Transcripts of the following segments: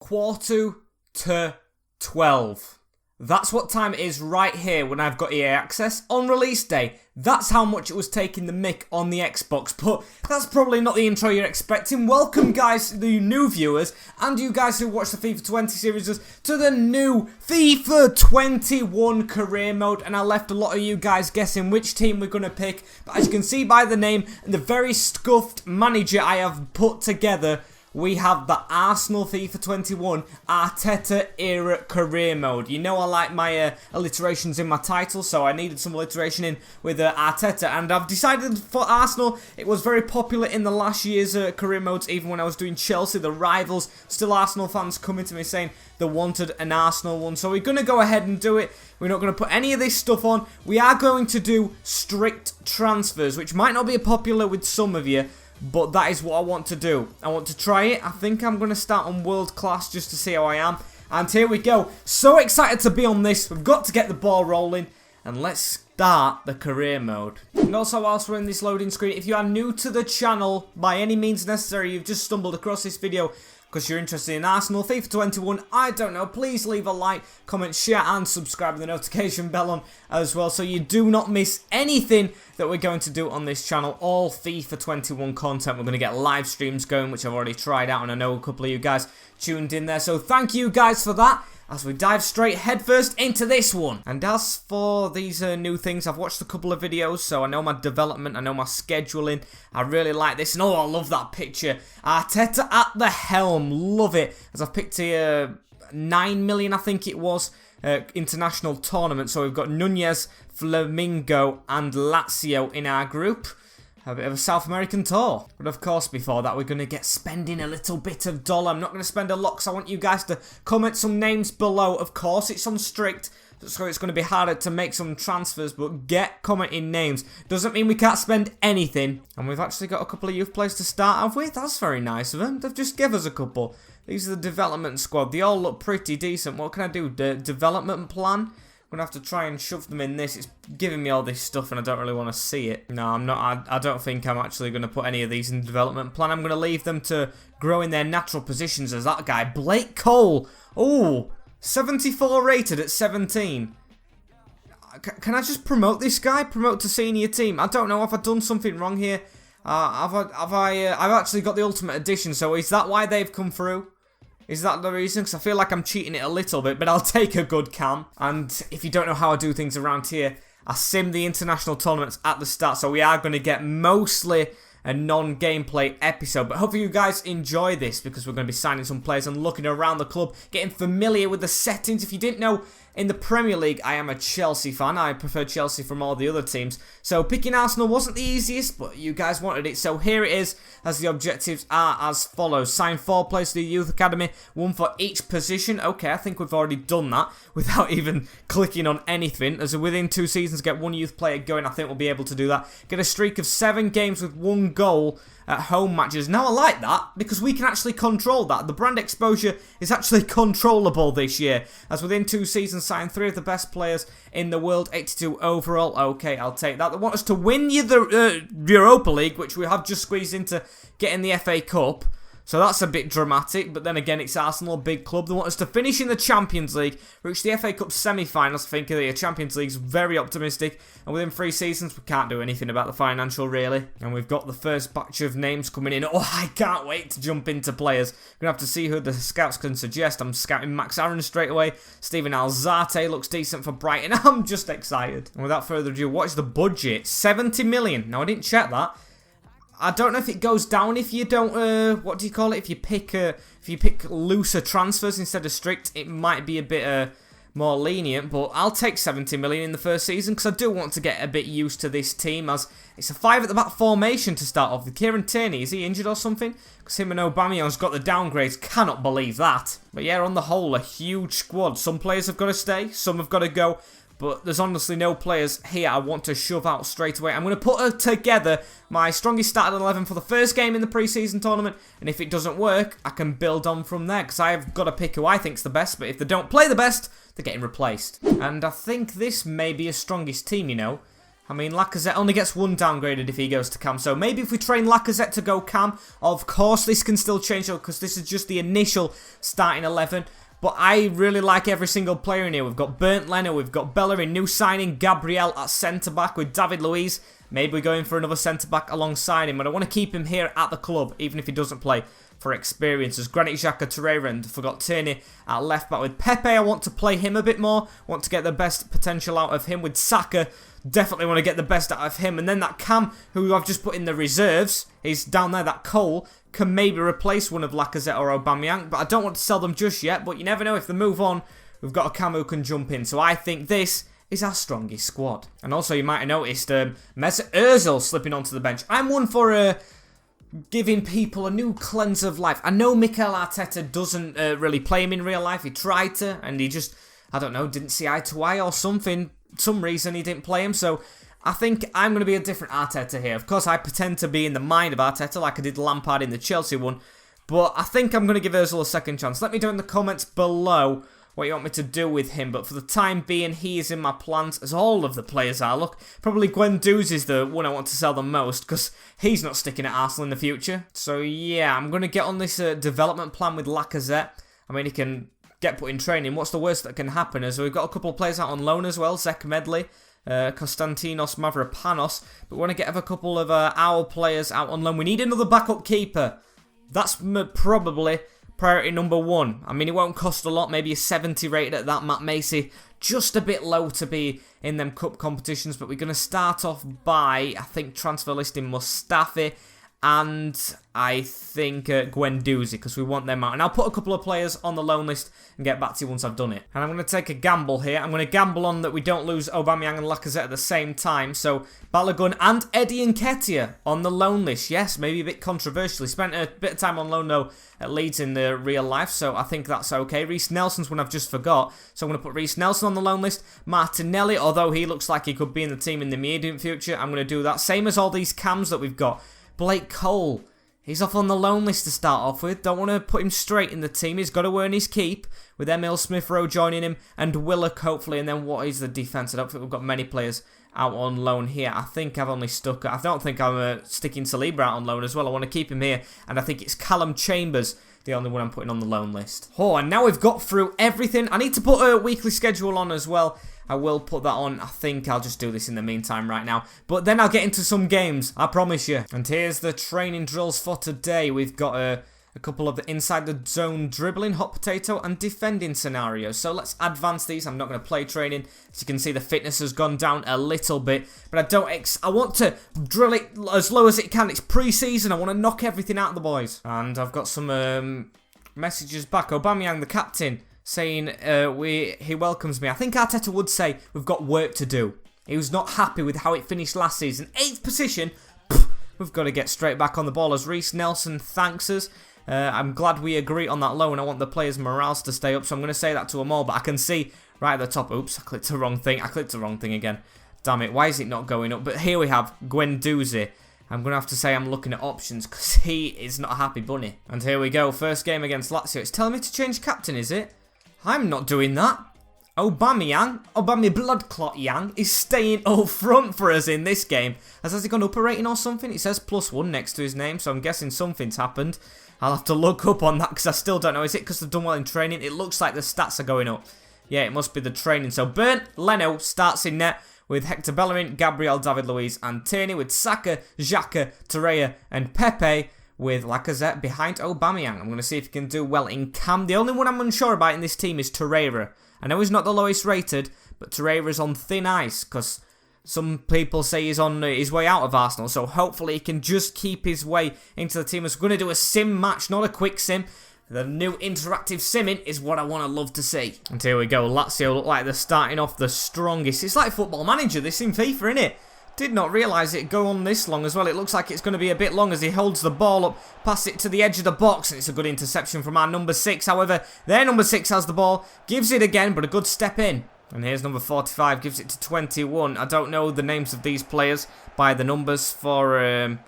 1:45. That's what time it is right here when I've got EA access on release day. That's how much it was taking the mick on the Xbox, but that's probably not the intro you're expecting. Welcome guys, the new viewers, and you guys who watch the FIFA 20 series, to the new FIFA 21 career mode. And I left a lot of you guys guessing which team we're going to pick, but as you can see by the name and the very scuffed manager I have put together, we have the Arsenal FIFA 21 Arteta era career mode. You know I like my alliterations in my title, so I needed some alliteration in with Arteta, and I've decided for Arsenal. It was very popular in the last year's career modes, even when I was doing Chelsea, the rivals. Still Arsenal fans coming to me saying they wanted an Arsenal one, so we're going to go ahead and do it. We're not going to put any of this stuff on. We are going to do strict transfers, which might not be popular with some of you, but that is what I want to do. I want to try it. I think I'm going to start on world class just to see how I am. And here we go. So excited to be on this. We've got to get the ball rolling. And let's start the career mode. And also, whilst we're in this loading screen, if you are new to the channel, by any means necessary, you've just stumbled across this video because you're interested in Arsenal, FIFA 21, I don't know, please leave a like, comment, share and subscribe with the notification bell on as well, so you do not miss anything that we're going to do on this channel. All FIFA 21 content. We're going to get live streams going, which I've already tried out, and I know a couple of you guys tuned in there, so thank you guys for that. As we dive straight headfirst into this one. And as for these new things, I've watched a couple of videos, so I know my development, I know my scheduling. I really like this, and oh, I love that picture. Arteta at the helm, love it. As I've picked a 9 million, I think it was, international tournament. So we've got Nunez, Flamingo, and Lazio in our group. A bit of a South American tour. But of course, before that, we're going to get spending a little bit of dollar. I'm not going to spend a lot because I want you guys to comment some names below. Of course, it's on strict, so it's going to be harder to make some transfers, but get commenting names. Doesn't mean we can't spend anything. And we've actually got a couple of youth players to start off with. That's very nice of them. They've just given us a couple. These are the development squad. They all look pretty decent. What can I do? The development plan? I'm going to have to try and shove them in this. It's giving me all this stuff and I don't really want to see it. No, I'm not. I don't think I'm actually going to put any of these in the development plan. I'm going to leave them to grow in their natural positions as that guy. Blake Cole. Oh, 74 rated at 17. Can I just promote this guy? Promote to senior team? I don't know if I've done something wrong here. I've actually got the Ultimate Edition, so is that why they've come through? Is that the reason? Because I feel like I'm cheating it a little bit, but I'll take a good cam. And if you don't know how I do things around here, I sim the international tournaments at the start, so we are going to get mostly a non-gameplay episode. But hopefully you guys enjoy this, because we're going to be signing some players and looking around the club, getting familiar with the settings. If you didn't know, in the Premier League, I am a Chelsea fan. I prefer Chelsea from all the other teams. So picking Arsenal wasn't the easiest, but you guys wanted it. So here it is, as the objectives are as follows. Sign 4 players to the Youth Academy, 1 for each position. Okay, I think we've already done that without even clicking on anything. As within 2 seasons, get 1 youth player going. I think we'll be able to do that. Get a streak of 7 games with 1 goal at home matches. Now I like that because we can actually control that. The brand exposure is actually controllable this year, as within 2 seasons sign 3 of the best players in the world, 82 overall. Okay, I'll take that. They want us to win the Europa League, which we have just squeezed into getting the FA Cup. So that's a bit dramatic, but then again, it's Arsenal, a big club. They want us to finish in the Champions League, reach the FA Cup semi-finals. I think the Champions League's very optimistic, and within 3 seasons, we can't do anything about the financial, really. And we've got the first batch of names coming in. Oh, I can't wait to jump into players. We're going to have to see who the scouts can suggest. I'm scouting Max Aaron straight away. Steven Alzate looks decent for Brighton. I'm just excited. And without further ado, what is the budget? 70 million. Now, I didn't check that. I don't know if it goes down if you don't, what do you call it? If you pick looser transfers instead of strict, it might be a bit more lenient. But I'll take 70 million in the first season because I do want to get a bit used to this team, as it's a 5 at the back formation to start off. With Kieran Tierney, is he injured or something? Because him and Aubameyang's got the downgrades. Cannot believe that. But yeah, on the whole, a huge squad. Some players have got to stay, some have got to go. But there's honestly no players here I want to shove out straight away. I'm going to put together my strongest starting 11 for the first game in the preseason tournament. And if it doesn't work, I can build on from there. Because I've got to pick who I think's the best. But if they don't play the best, they're getting replaced. And I think this may be a strongest team, you know. I mean, Lacazette only gets one downgraded if he goes to cam. So maybe if we train Lacazette to go cam, of course this can still change because this is just the initial starting 11. But I really like every single player in here. We've got Bernd Leno, we've got Bellerin, new signing, Gabriel at centre-back with David Luiz. Maybe we're going for another centre-back alongside him. But I want to keep him here at the club, even if he doesn't play for experience. There's Granit Xhaka, Torreira, and forgot Tierney at left-back. With Pepe, I want to play him a bit more. Want to get the best potential out of him. With Saka, definitely want to get the best out of him. And then that Cam, who I've just put in the reserves, he's down there, that Cole, can maybe replace one of Lacazette or Aubameyang. But I don't want to sell them just yet. But you never know, if they move on, we've got a Cam who can jump in. So I think this is our strongest squad. And also, you might have noticed Mesut Ozil slipping onto the bench. I'm one for giving people a new cleanse of life. I know Mikel Arteta doesn't really play him in real life. He tried to, and he just, I don't know, didn't see eye to eye or something. Some reason he didn't play him. So I think I'm going to be a different Arteta here. Of course, I pretend to be in the mind of Arteta like I did Lampard in the Chelsea one. But I think I'm going to give Ozil a second chance. Let me know in the comments below what you want me to do with him. But for the time being, he is in my plans, as all of the players are. Look, probably Guendouzi is the one I want to sell the most, because he's not sticking at Arsenal in the future. So yeah, I'm going to get on this development plan with Lacazette. I mean, he can get put in training. What's the worst that can happen? Is we've got a couple of players out on loan as well. Zek Medley, Konstantinos Mavropanos. But we want to get a couple of our players out on loan. We need another backup keeper. That's probably priority number one. I mean, it won't cost a lot. Maybe a 70 rated at that. Matt Macy, just a bit low to be in them cup competitions. But we're going to start off by, I think, transfer listing Mustafi and I think Guendouzi, because we want them out. And I'll put a couple of players on the loan list and get back to you once I've done it. And I'm going to take a gamble here. I'm going to gamble on that we don't lose Aubameyang and Lacazette at the same time. So Balogun and Eddie Nketiah on the loan list. Yes, maybe a bit controversial. He spent a bit of time on loan though at Leeds in the real life, so I think that's okay. Reece Nelson's one I've just forgot, so I'm going to put Reece Nelson on the loan list. Martinelli, although he looks like he could be in the team in the immediate future, I'm going to do that. Same as all these cams that we've got. Blake Cole, he's off on the loan list to start off with. Don't want to put him straight in the team. He's got to earn his keep, with Emil Smith-Rowe joining him and Willock hopefully. And then what is the defence? I don't think we've got many players out on loan here. I think I've only stuck, I don't think I'm sticking Saliba out on loan as well. I want to keep him here, and I think it's Callum Chambers, the only one I'm putting on the loan list. Oh, and now we've got through everything. I need to put a weekly schedule on as well. I will put that on. I think I'll just do this in the meantime right now. But then I'll get into some games, I promise you. And here's the training drills for today. We've got a couple of the inside the zone dribbling, hot potato, and defending scenarios. So let's advance these. I'm not going to play training. As you can see, the fitness has gone down a little bit. But I want to drill it as low as it can. It's pre-season. I want to knock everything out of the boys. And I've got some messages back. Aubameyang, the captain, saying he welcomes me. I think Arteta would say we've got work to do. He was not happy with how it finished last season. 8th position. We've got to get straight back on the ball. As Reece Nelson thanks us. I'm glad we agree on that loan. I want the players' morales to stay up, so I'm going to say that to them all. But I can see right at the top. Oops, I clicked the wrong thing. I clicked the wrong thing again. Damn it, why is it not going up? But here we have Guendouzi. I'm going to have to say I'm looking at options because he is not a happy bunny. And here we go. First game against Lazio. It's telling me to change captain, is it? I'm not doing that. Aubameyang, blood clot Yang, is staying up front for us in this game. Has he gone up a rating or something? It says +1 next to his name, so I'm guessing something's happened. I'll have to look up on that because I still don't know. Is it because they've done well in training? It looks like the stats are going up. Yeah, it must be the training. So Bernd Leno starts in net with Hector Bellerin, Gabriel, David Luiz, and Tierney, with Saka, Xhaka, Torreira, and Pepe, with Lacazette behind Aubameyang. I'm going to see if he can do well in cam. The only one I'm unsure about in this team is Torreira. I know he's not the lowest rated, but Torreira's on thin ice because some people say he's on his way out of Arsenal. So hopefully he can just keep his way into the team. We're going to do a sim match, not a quick sim. The new interactive simming is what I want to love to see. And here we go. Lazio look like they're starting off the strongest. It's like Football Manager, this in FIFA, isn't it? Did not realise it'd go on this long as well. It looks like it's going to be a bit long as he holds the ball up, pass it to the edge of the box, and it's a good interception from our number 6. However, their number 6 has the ball, gives it again, but a good step in. And here's number 45, gives it to 21. I don't know the names of these players by the numbers for,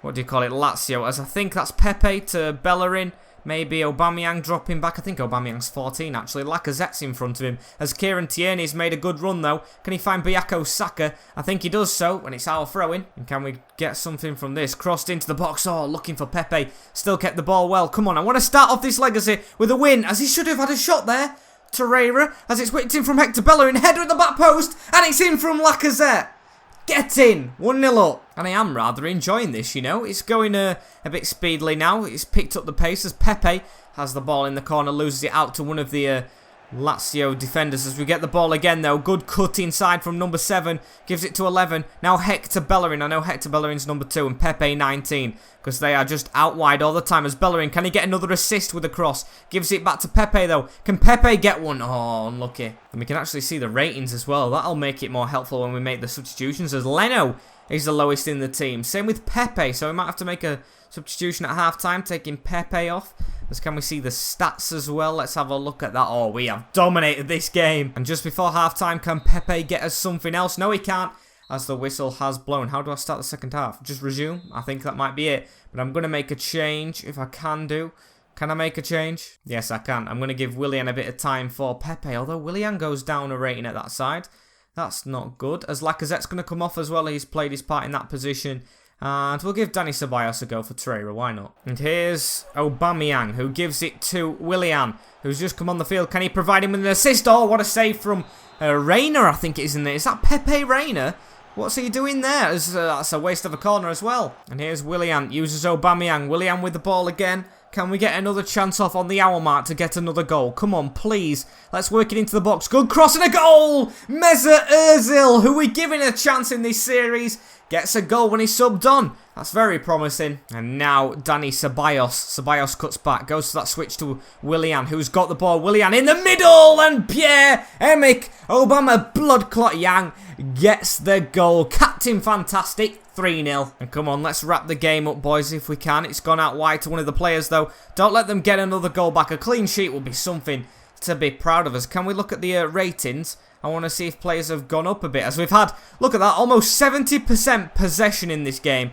what do you call it, Lazio, as I think that's Pepe to Bellerin, Maybe Aubameyang dropping back. I think Aubameyang's 14 actually. Lacazette's in front of him. As Kieran Tierney's made a good run though. Can he find Bukayo Saka? I think he does so, and it's our throw-in. And can we get something from this? Crossed into the box. Oh, looking for Pepe. Still kept the ball well. Come on, I want to start off this legacy with a win, as he should have had a shot there. Torreira, as it's whipped in from Hector Bellerin. Header at the back post, and it's in from Lacazette. Get in! 1-0 up. And I am rather enjoying this, you know. It's going a bit speedily now. It's picked up the pace as Pepe has the ball in the corner, loses it out to one of the Lazio defenders as we get the ball again though. Good cut inside from number 7. Gives it to 11. Now Hector Bellerin. I know Hector Bellerin's number 2 and Pepe 19. Because they are just out wide all the time as Bellerin. Can he get another assist with a cross? Gives it back to Pepe though. Can Pepe get one? Oh, unlucky. And we can actually see the ratings as well. That'll make it more helpful when we make the substitutions, as Leno is the lowest in the team. Same with Pepe. So we might have to make a substitution at half-time, taking Pepe off. As can we see the stats as well? Let's have a look at that. Oh, we have dominated this game. And just before half-time, can Pepe get us something else? No, he can't, as the whistle has blown. How do I start the second half? Just resume? I think that might be it. But I'm going to make a change if I can do. Can I make a change? Yes, I can. I'm going to give Willian a bit of time for Pepe. Although Willian goes down a rating at that side. That's not good. As Lacazette's going to come off as well. He's played his part in that position. And we'll give Dani Ceballos a go for Torreira, why not? And here's Aubameyang, who gives it to Willian, who's just come on the field. Can he provide him with an assist? Oh, what a save from Reina, I think it is in there. Is that Pepe Reina? What's he doing there? That's a waste of a corner as well. And here's Willian, uses Aubameyang. Willian with the ball again. Can we get another chance off on the hour mark to get another goal? Come on, please. Let's work it into the box. Good cross and a goal! Mesut Ozil, who we're giving a chance in this series, gets a goal when he's subbed on. That's very promising. And now Dani Ceballos. Ceballos cuts back. Goes to that switch to Willian, who's got the ball. Willian in the middle. And Pierre-Emerick Aubameyang blood clot Yang gets the goal. Captain Fantastic. 3-0. And come on, let's wrap the game up, boys, if we can. It's gone out wide to one of the players, though. Don't let them get another goal back. A clean sheet will be something to be proud of us. Can we look at the ratings? I want to see if players have gone up a bit, as we've had, look at that, almost 70% possession in this game.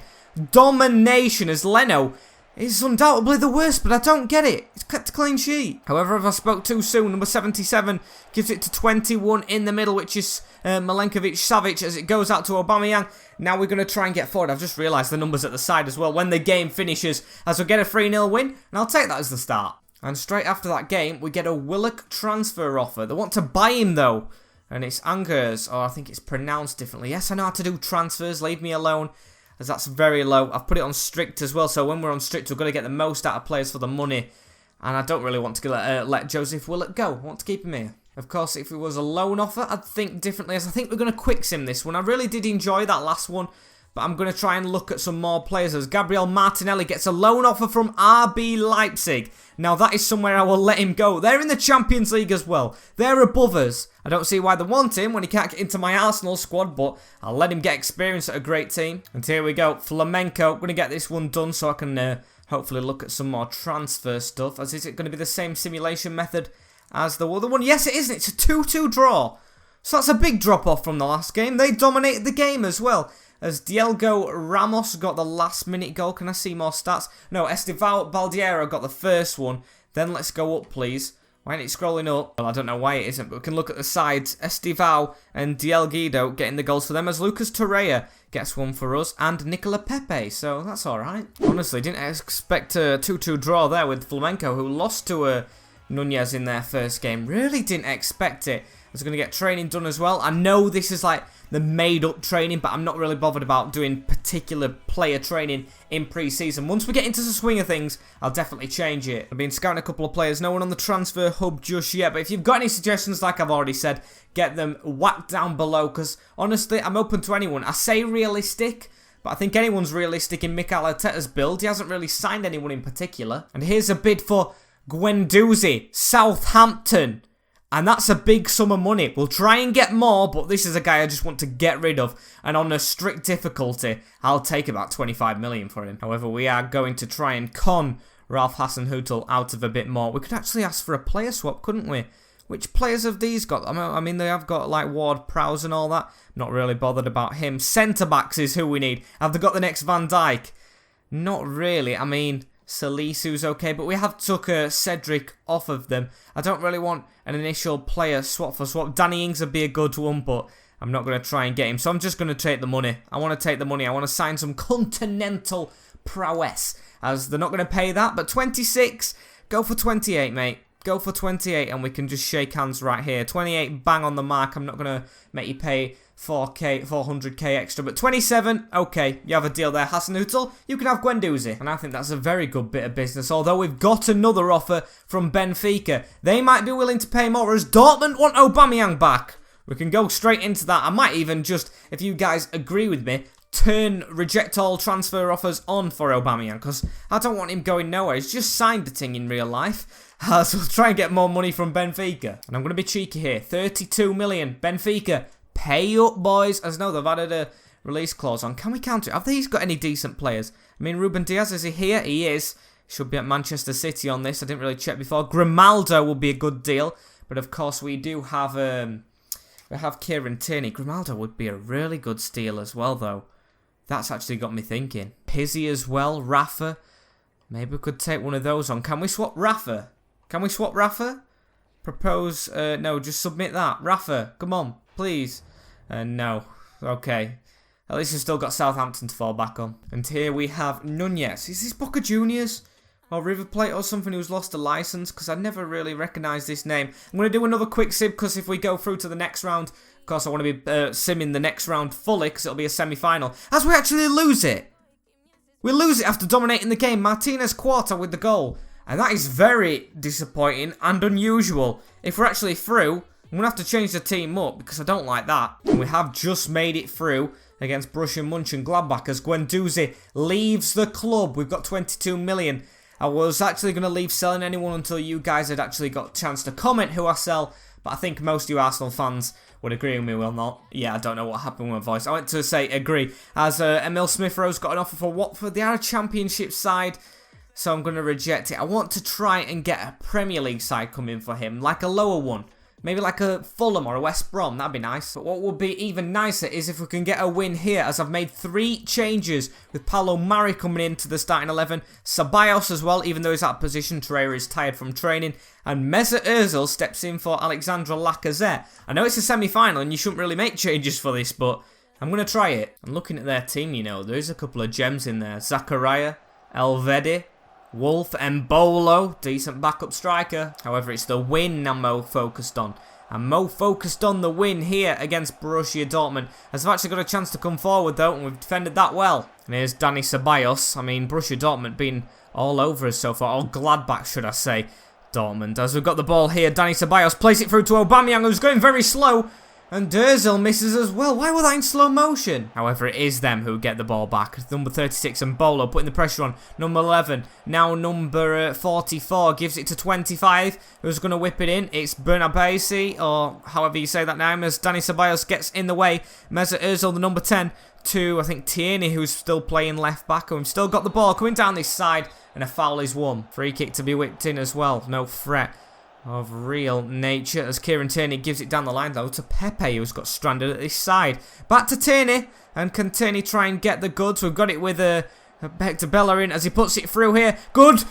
Domination, as Leno is undoubtedly the worst, but I don't get it. It's kept a clean sheet. However, if I spoke too soon, number 77 gives it to 21 in the middle, which is Milenkovic-Savic, as it goes out to Aubameyang. Now we're going to try and get forward. I've just realised the numbers at the side as well when the game finishes, as we get a 3-0 win, and I'll take that as the start. And straight after that game, we get a Willock transfer offer. They want to buy him, though. And it's Angers, or I think it's pronounced differently. Yes, I know how to do transfers. Leave me alone, as that's very low. I've put it on strict as well, so when we're on strict, we've got to get the most out of players for the money. And I don't really want to let Joseph Willock go. I want to keep him here. Of course, if it was a loan offer, I'd think differently, as I think we're going to quick sim this one. I really did enjoy that last one, but I'm going to try and look at some more players, as Gabriel Martinelli gets a loan offer from RB Leipzig. Now, that is somewhere I will let him go. They're in the Champions League as well. They're above us. I don't see why they want him when he can't get into my Arsenal squad, but I'll let him get experience at a great team. And here we go. Flamenco. I'm going to get this one done so I can hopefully look at some more transfer stuff. As is it going to be the same simulation method as the other one? Yes, it is. It's a 2-2 draw. So that's a big drop-off from the last game. They dominated the game as well, as Diego Ramos got the last-minute goal. Can I see more stats? No, Esteval Baldiero got the first one. Then let's go up, please. Why ain't it scrolling up? Well, I don't know why it isn't, but we can look at the sides. Esteval and Diego getting the goals for them, as Lucas Torreira gets one for us, and Nicola Pepe, so that's alright. Honestly, didn't expect a 2-2 draw there with Flamenco, who lost to Nunez in their first game. Really didn't expect it. I was going to get training done as well. I know this is like the made-up training, but I'm not really bothered about doing particular player training in pre-season. Once we get into the swing of things, I'll definitely change it. I've been scouting a couple of players. No one on the transfer hub just yet, but if you've got any suggestions, like I've already said, get them whacked down below, because honestly, I'm open to anyone. I say realistic, but I think anyone's realistic in Mikel Arteta's build. He hasn't really signed anyone in particular. And here's a bid for Guendouzi, Southampton. And that's a big sum of money. We'll try and get more, but this is a guy I just want to get rid of. And on a strict difficulty, I'll take about 25 million for him. However, we are going to try and con Ralph Hasenhüttl out of a bit more. We could actually ask for a player swap, couldn't we? Which players have these got? I mean, they have got like Ward-Prowse and all that. Not really bothered about him. Centre-backs is who we need. Have they got the next Van Dijk? Not really. I mean, Salisu's okay, but we have took Cedric off of them. I don't really want an initial player swap for swap. Danny Ings would be a good one, but I'm not going to try and get him. So I'm just going to take the money. I want to take the money. I want to sign some continental prowess, as they're not going to pay that. But 26, go for 28, mate. Go for 28 and we can just shake hands right here. 28, bang on the mark. I'm not going to make you pay 400k extra. But 27, okay, you have a deal there. Hasenhüttl, you can have Guendouzi. And I think that's a very good bit of business. Although we've got another offer from Benfica. They might be willing to pay more, as Dortmund want Aubameyang back. We can go straight into that. I might even just, if you guys agree with me, reject all transfer offers on for Aubameyang, because I don't want him going nowhere. He's just signed the thing in real life. So we'll try and get more money from Benfica. And I'm going to be cheeky here. 32 million. Benfica, pay up, boys. As no, they've added a release clause on. Can we counter it? Have these got any decent players? I mean, Ruben Diaz, is he here? He is. Should be at Manchester City on this. I didn't really check before. Grimaldo will be a good deal. But of course, we do have Kieran Tierney. Grimaldo would be a really good steal as well, though. That's actually got me thinking. Pizzi as well. Rafa. Maybe we could take one of those on. Can we swap Rafa? Can we swap Rafa? Propose, no, just submit that. Rafa, come on, please. No, okay. At least we've still got Southampton to fall back on. And here we have Nunez. Is this Boca Juniors? Or River Plate or something who's lost a license? Because I never really recognised this name. I'm going to do another quick sim, because if we go through to the next round, of course I want to be simming the next round fully, because it'll be a semi-final. As we actually lose it. We lose it after dominating the game. Martinez Quarta with the goal. And that is very disappointing and unusual. If we're actually through, I'm going to have to change the team up, because I don't like that. And we have just made it through against Borussia Mönchengladbach as Guendouzi leaves the club. We've got 22 million. I was actually going to leave selling anyone until you guys had actually got a chance to comment who I sell. But I think most of you Arsenal fans would agree with me, will not? Yeah, I don't know what happened with my voice. I went to say agree. As Emil Smith-Rowe's got an offer for Watford. They are a Championship side, so I'm going to reject it. I want to try and get a Premier League side coming for him, like a lower one. Maybe like a Fulham or a West Brom, that'd be nice. But what would be even nicer is if we can get a win here, as I've made 3 changes with Paulo Mari coming into the starting 11. Ceballos as well, even though he's out of position. Torreira is tired from training. And Mesut Ozil steps in for Alexandre Lacazette. I know it's a semi-final and you shouldn't really make changes for this, but I'm going to try it. And looking at their team, you know, there's a couple of gems in there. Zakaria, Elvedi, Wolf, Embolo, decent backup striker. However, it's the win I'm more focused on. I'm more focused on the win here against Borussia Dortmund. As I've actually got a chance to come forward though, and we've defended that well. And here's Dani Ceballos. I mean, Borussia Dortmund been all over us so far. Or Gladbach, should I say. Dortmund. As we've got the ball here, Dani Ceballos plays it through to Aubameyang, who's going very slow. And Ozil misses as well. Why were they in slow motion? However, it is them who get the ball back. Number 36 and Bolo putting the pressure on. Number 11. Now number 44 gives it to 25. Who's going to whip it in? It's Bernabesi, or however you say that name, as Dani Ceballos gets in the way. Mesut Ozil, the number 10, to, I think, Tierney, who's still playing left back. And we've still got the ball coming down this side. And a foul is won. Free kick to be whipped in as well. No threat of real nature, as Kieran Tierney gives it down the line though to Pepe, who's got stranded at this side. Back to Tierney, and can Tierney try and get the goods? We've got it with Hector Bellerin as he puts it through here. Good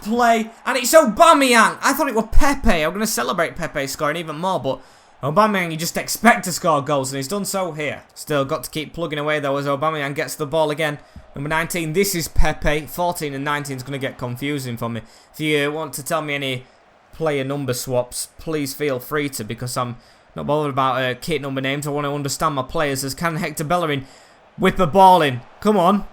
play, and it's Aubameyang. I thought it was Pepe. I'm going to celebrate Pepe scoring even more, but Aubameyang, you just expect to score goals, and he's done so here. Still got to keep plugging away though as Aubameyang gets the ball again. Number 19, this is Pepe. 14 and 19 is going to get confusing for me. If you want to tell me any player number swaps, please feel free to, because I'm not bothered about kit number names. I want to understand my players. As can Hector Bellerin whip a ball in? Come on.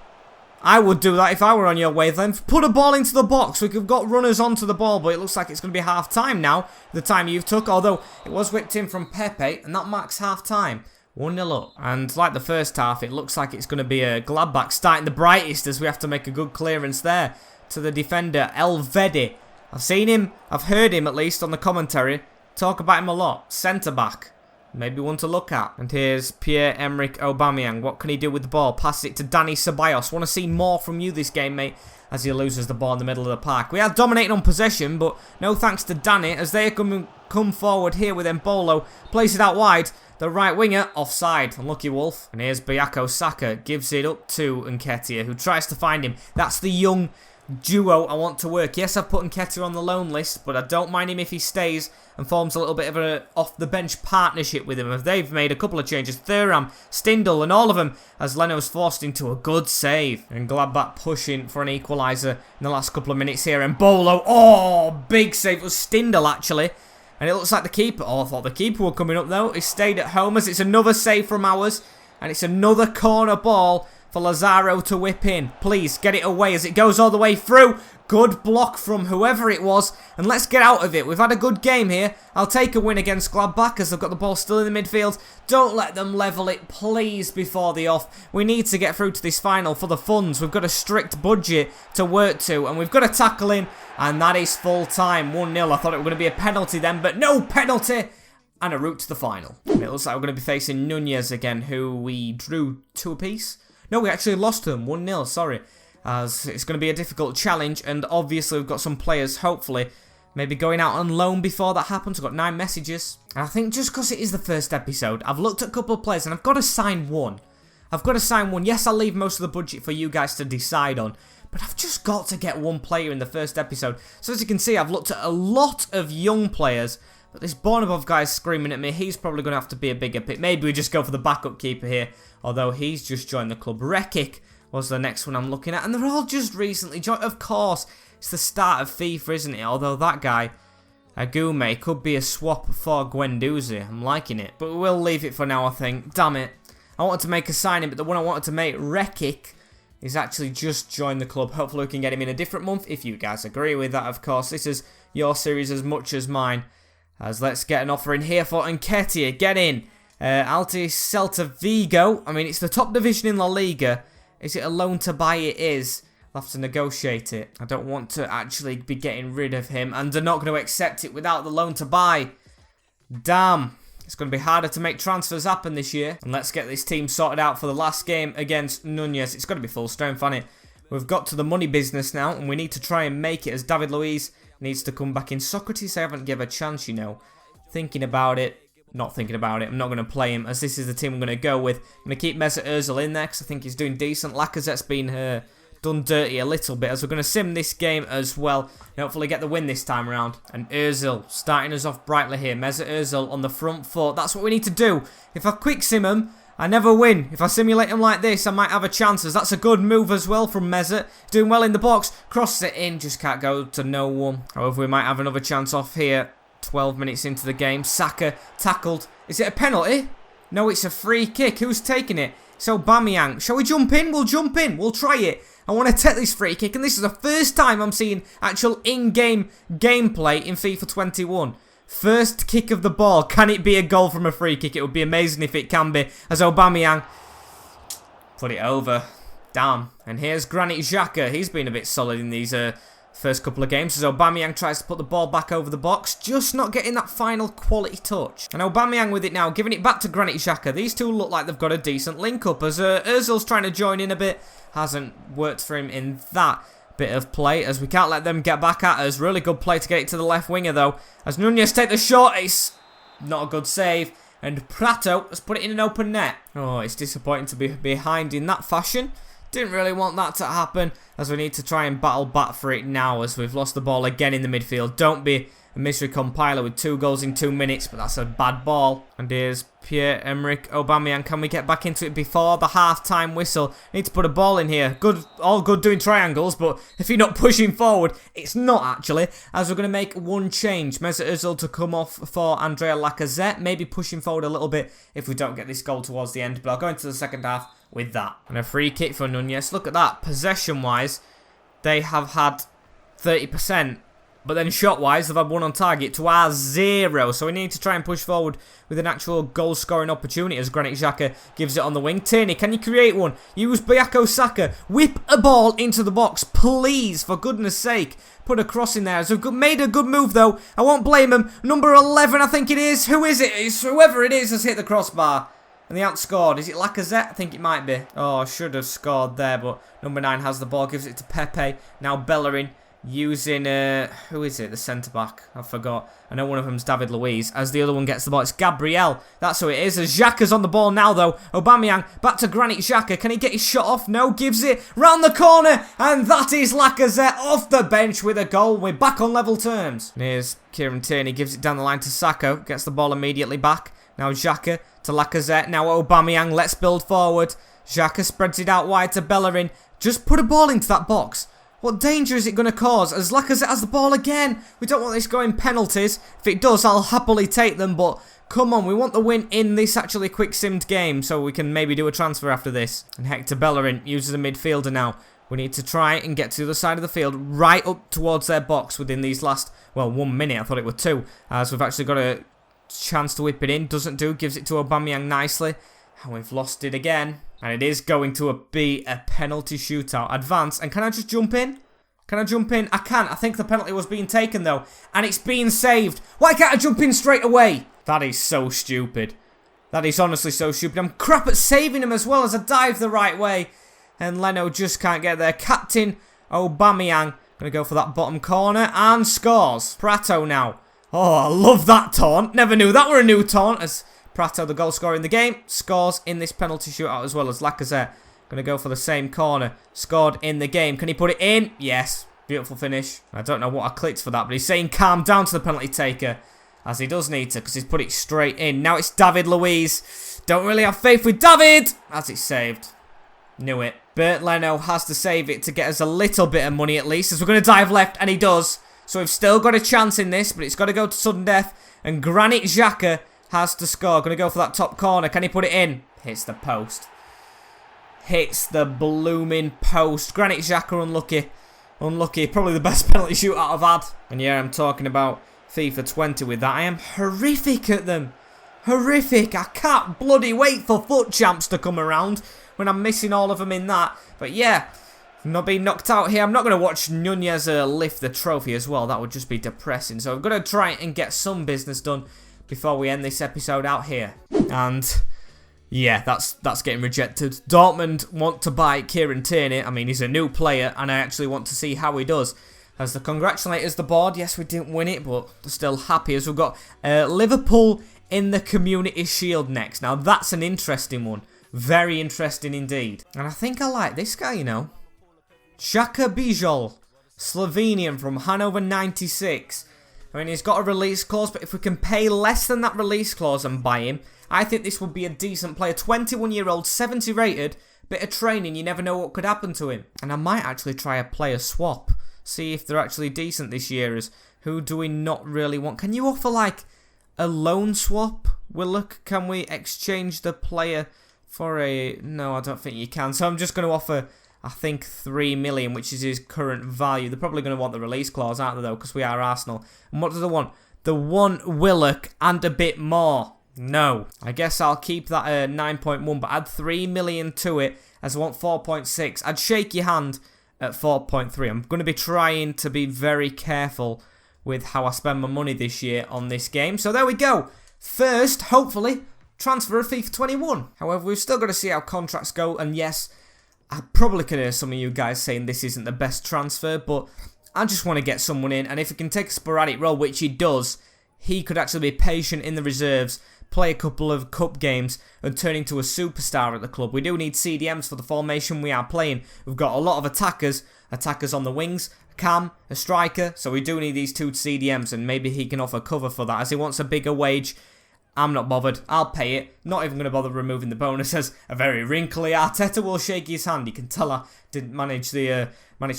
I would do that if I were on your wavelength. Put a ball into the box. We've got runners onto the ball, but it looks like it's going to be half time now, the time you've took, although it was whipped in from Pepe, and that marks half time. 1-0 up. And like the first half, it looks like it's going to be a Gladbach starting the brightest, as we have to make a good clearance there to the defender, Elvedi. I've seen him, I've heard him at least on the commentary, talk about him a lot. Centre-back, maybe one to look at. And here's Pierre-Emerick Aubameyang. What can he do with the ball? Passes it to Dani Ceballos. Want to see more from you this game, mate, as he loses the ball in the middle of the park. We are dominating on possession, but no thanks to Dani, as they come forward here with Embolo. Plays it out wide. The right winger, offside. Unlucky Wolf. And here's Bukayo Saka. Gives it up to Nketiah, who tries to find him. That's the young duo I want to work. Yes, I've put Nketiah on the loan list, but I don't mind him if he stays and forms a little bit of a off-the-bench partnership with him. If they've made a couple of changes, Thuram, Stindl, and all of them, as Leno's forced into a good save. And Gladbach pushing for an equaliser in the last couple of minutes here. And Bolo, oh, big save. It was Stindl, actually. And it looks like the keeper, oh, I thought the keeper were coming up, though. He stayed at home as it's another save from ours. And it's another corner ball for Lazio to whip in. Please, get it away as it goes all the way through. Good block from whoever it was. And let's get out of it. We've had a good game here. I'll take a win against Gladbach as they've got the ball still in the midfield. Don't let them level it, please, before the off. We need to get through to this final for the funds. We've got a strict budget to work to. And we've got a tackle in. And that is full time. 1-0. I thought it was going to be a penalty then. But no penalty. And a route to the final. And it looks like we're going to be facing Nunez again, who we drew 2 apiece. No, we actually lost them 1-0, sorry. As it's going to be a difficult challenge, and obviously we've got some players, hopefully, maybe going out on loan before that happens. We've got 9 messages. And I think just because it is the first episode, I've looked at a couple of players, and I've got to sign one. I've got to sign one. Yes, I'll leave most of the budget for you guys to decide on, but I've just got to get one player in the first episode. So as you can see, I've looked at a lot of young players, but this Bornabov guy's screaming at me. He's probably going to have to be a bigger pick. Maybe we just go for the backup keeper here, although he's just joined the club. Rekic was the next one I'm looking at, and they're all just recently joined. Of course, it's the start of FIFA, isn't it? Although that guy, Agume, could be a swap for Guendouzi. I'm liking it, but we'll leave it for now, I think. Damn it. I wanted to make a signing, but the one I wanted to make, Rekic, is actually just joined the club. Hopefully we can get him in a different month, if you guys agree with that, of course. This is your series as much as mine. As let's get an offer in here for Nketiah. Get in. Altis Celta Vigo. I mean, it's the top division in La Liga. Is it a loan to buy? It is. I'll have to negotiate it. I don't want to actually be getting rid of him. And they're not going to accept it without the loan to buy. Damn. It's going to be harder to make transfers happen this year. And let's get this team sorted out for the last game against Nunez. It's got to be full strength, hasn't it? We've got to the money business now. And we need to try and make it as David Luiz needs to come back in. Socrates, I haven't given a chance, you know. Thinking about it. Not thinking about it. I'm not going to play him as this is the team I'm going to go with. I'm going to keep Mesut Ozil in there because I think he's doing decent. Lacazette's been done dirty a little bit as we're going to sim this game as well. And hopefully get the win this time around. And Ozil starting us off brightly here. Mesut Ozil on the front foot. That's what we need to do. If I quick sim him, I never win. If I simulate him like this, I might have a chance. That's a good move as well from Mesut. Doing well in the box. Crosses it in. Just can't go to no one. However, we might have another chance off here. 12 minutes into the game. Saka tackled. Is it a penalty? No, it's a free kick. Who's taking it? It's Aubameyang. Shall we jump in? We'll jump in. We'll try it. I want to take this free kick. And this is the first time I'm seeing actual in-game gameplay in FIFA 21. First kick of the ball. Can it be a goal from a free kick? It would be amazing if it can be. As Aubameyang put it over. Damn. And here's Granit Xhaka. He's been a bit solid in these first couple of games. As Aubameyang tries to put the ball back over the box. Just not getting that final quality touch. And Aubameyang with it now. Giving it back to Granit Xhaka. These two look like they've got a decent link up. As Ozil's trying to join in a bit. Hasn't worked for him in that bit of play, as we can't let them get back at us. Really good play to get it to the left winger though, as Nunez take the shot. It's not a good save, and Prato has put it in an open net. Oh, it's disappointing to be behind in that fashion. Didn't really want that to happen, as we need to try and battle back for it now, as we've lost the ball again in the midfield. Don't be a mystery compiler with 2 goals in 2 minutes, but that's a bad ball. And here's Pierre-Emerick Aubameyang. Can we get back into it before the half-time whistle? Need to put a ball in here. Good, all good doing triangles, but if you're not pushing forward, it's not actually, as we're going to make one change. Mesut Ozil to come off for Andrea Lacazette. Maybe pushing forward a little bit if we don't get this goal towards the end, but I'll go into the second half with that. And a free kick for Nunez. Look at that. Possession-wise, they have had 30%. But then shot-wise, they've had 1 on target to our 0. So we need to try and push forward with an actual goal-scoring opportunity as Granit Xhaka gives it on the wing. Tierney, can you create one? Use Bukayo Saka. Whip a ball into the box, please, for goodness sake. Put a cross in there. So we've made a good move, though. I won't blame him. Number 11, I think it is. Who is it? It's whoever it is has hit the crossbar. And they outscored. Is it Lacazette? I think it might be. Oh, should have scored there, but number 9 has the ball. Gives it to Pepe. Now Bellerin. using, who is it? The centre-back. I forgot. I know one of them's David Luiz. As the other one gets the ball, it's Gabriel. That's who it is. As Xhaka's on the ball now, though. Aubameyang back to Granit Xhaka. Can he get his shot off? No. Gives it round the corner. And that is Lacazette off the bench with a goal. We're back on level terms. And here's Kieran Tierney. Gives it down the line to Sacco. Gets the ball immediately back. Now Xhaka to Lacazette. Now Aubameyang. Let's build forward. Xhaka spreads it out wide to Bellerin. Just put a ball into that box. What danger is it going to cause? As Lacazette has the ball again. We don't want this going penalties. If it does, I'll happily take them. But come on, we want the win in this actually quick-simmed game. So we can maybe do a transfer after this. And Hector Bellerin uses a midfielder now. We need to try and get to the other side of the field. Right up towards their box within these last, well, 1 minute. I thought it were 2. As we've actually got a chance to whip it in. Doesn't do. Gives it to Aubameyang nicely. And we've lost it again. And it is going to be a penalty shootout. Advance. And can I just jump in? Can I jump in? I can. I think the penalty was being taken, though. And it's being saved. Why can't I jump in straight away? That is so stupid. That is honestly so stupid. I'm crap at saving him as well as I dive the right way. And Leno just can't get there. Captain Aubameyang. Going to go for that bottom corner. And scores. Prato now. Oh, I love that taunt. Never knew that were a new taunt. As Prato, the goal scorer in the game, scores in this penalty shootout as well as Lacazette. Going to go for the same corner. Scored in the game. Can he put it in? Yes. Beautiful finish. I don't know what I clicked for that, but he's saying calm down to the penalty taker. As he does need to, because he's put it straight in. Now it's David Luiz. Don't really have faith with David. As it's saved. Knew it. Bert Leno has to save it to get us a little bit of money at least. As we're going to dive left, and he does. So we've still got a chance in this, but it's got to go to sudden death. And Granit Xhaka has to score. Going to go for that top corner. Can he put it in? Hits the post. Hits the blooming post. Granit Xhaka unlucky. Unlucky. Probably the best penalty shootout I've had. And yeah, I'm talking about FIFA 20 with that. I am horrific at them. Horrific. I can't bloody wait for foot champs to come around when I'm missing all of them in that. But yeah, I'm not being knocked out here. I'm not going to watch Nunez lift the trophy as well. That would just be depressing. So I'm going to try and get some business done before we end this episode out here. And yeah, that's getting rejected. Dortmund want to buy Kieran Tierney. I mean, he's a new player, and I actually want to see how he does. As the congratulators, the board. Yes, we didn't win it, but they're still happy as we've got Liverpool in the Community Shield next. Now, that's an interesting one. Very interesting indeed. And I think I like this guy, you know. Xhaka Bijol, Slovenian from Hanover 96. I mean, he's got a release clause, but if we can pay less than that release clause and buy him, I think this would be a decent player. 21-year-old, 70 rated, bit of training, you never know what could happen to him. And I might actually try a player swap. See if they're actually decent this year. As who do we not really want? Can you offer like a loan swap? Willock, can we exchange the player for a... No, I don't think you can. So I'm just going to offer, I think, 3 million, which is his current value. They're probably going to want the release clause, aren't they, though? Because we are Arsenal. And what do they want? They want Willock and a bit more. No. I guess I'll keep that 9.1, but add 3 million to it as I want 4.6. I'd shake your hand at 4.3. I'm going to be trying to be very careful with how I spend my money this year on this game. So there we go. First, hopefully, transfer of FIFA 21. However, we've still got to see how contracts go. And yes, I probably can hear some of you guys saying this isn't the best transfer, but I just want to get someone in. And if he can take a sporadic role, which he does, he could actually be patient in the reserves, play a couple of cup games, and turn into a superstar at the club. We do need CDMs for the formation we are playing. We've got a lot of attackers on the wings, Cam, a striker, so we do need these 2 CDMs, and maybe he can offer cover for that, as he wants a bigger wage. I'm not bothered. I'll pay it. Not even going to bother removing the bonus. As a very wrinkly Arteta will shake his hand. You can tell I didn't manage to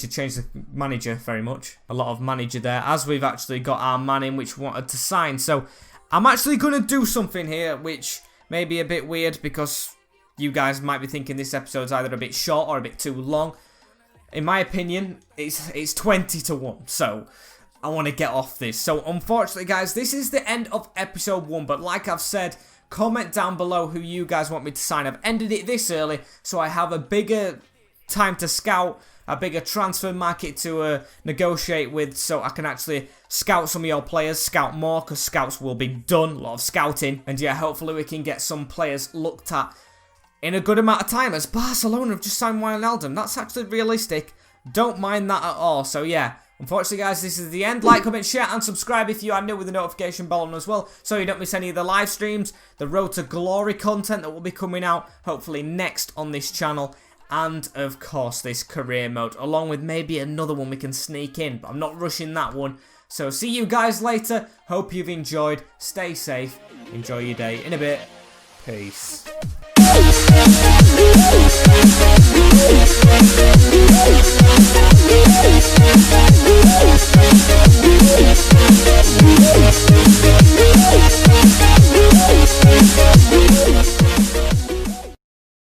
change the manager very much. A lot of manager there, as we've actually got our man in which we wanted to sign. So I'm actually going to do something here which may be a bit weird, because you guys might be thinking this episode's either a bit short or a bit too long. In my opinion, it's 20 to 1. So I want to get off this. So unfortunately, guys, this is the end of episode 1. But like I've said, comment down below who you guys want me to sign. I've ended it this early, so I have a bigger time to scout, a bigger transfer market to negotiate with, so I can actually scout some of your players, scout more, because scouts will be done, a lot of scouting. And yeah, hopefully we can get some players looked at in a good amount of time, as Barcelona have just signed Wijnaldum. That's actually realistic. Don't mind that at all. So yeah, Unfortunately, guys, this is the end. Like, comment, share, and subscribe if you are new with the notification bell on as well, so you don't miss any of the live streams, the Road to Glory content that will be coming out, hopefully next on this channel, and, of course, this career mode, along with maybe another one we can sneak in, but I'm not rushing that one. So, see you guys later. Hope you've enjoyed. Stay safe. Enjoy your day. In a bit. Peace.